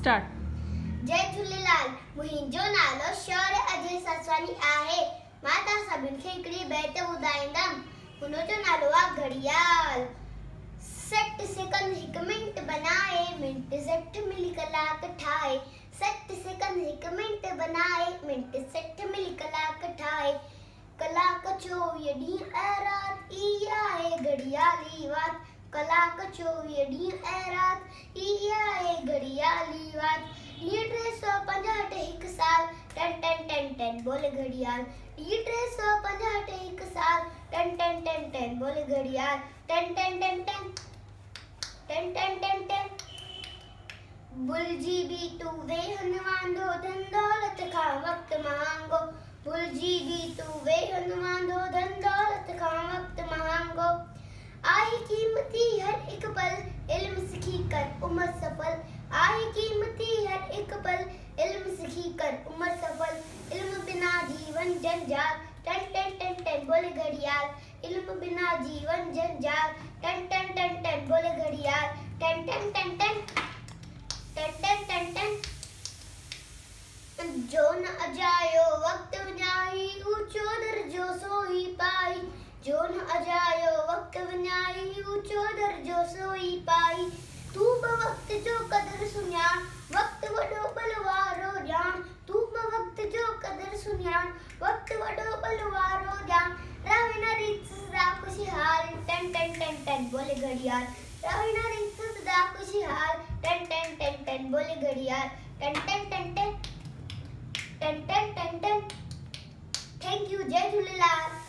Start. जय झूलेलाल। मुंहिंजो नालो शौर्य अजय ससवानी आहे। मां तव्हां सभिनि खे हिकिड़ी बैत ॿुधाईंदमि। हुनजो नालो आहे घड़ियाल। 60 सेकंड 1 मिंट बनाए, मिंट 60 मिली कलाक ठाहे। 60 सेकंड 1 मिंट बनाए, मिंट 60 मिली कलाक ठाहे। कलाक 24 ॾींहं ऐं राति इहा आहे घड़ियाली वात। कलाक 24 ॾींहं ऐं राति इहा आहे घड़ियाली वात। 365 1 साल, टन टन टन टन बोले घड़ियाल। 365 1 साल, टन टन टन टन बोले घड़ियाल। टन टन टन टन टन टन टन टन। बुलजी भी तू वे हनुमांदो, धन दौलत खां वक्त महांगो। बुलजी भी तू वे हनुमांदो, धन दौलत खां वक्त महांगो। आई कीमती हर एक पल, इल्म सीखी कर उम्र सफल। आई कीमती हर एक पल, इल्म सीखी कर उम्र सफल। इल्म बिना जीवन जंजाल, टन टन टन टन बोले घड़ियाल। इल्म बिना जीवन जंजाल, टन टन टन टन बोले घड़ियाल। टन टन टन टन टन टन टन टन। जो न अजायो वक्त विञाई, ऊंचो दर्जो सोई पाई। जो न अजायो वक्त विञाई, ऊंचो दर्जो सोई पाई। तू बि वक्त जो कदर सुञाण, वक्त वॾो बलवारो ॼाण। तू बि वक्त जो कदर सुञाण, वक्त वॾो बलवारो ॼाण। रहे न रीत सदा खुशहाल, टन टन टन टन बोले घड़ियाल। रहे न रीत सदा खुशहाल, टन टन टन टन बोले घड़ियाल। टन टन टन टन टन टन टन टन। Thank you. जय झूलेलाल।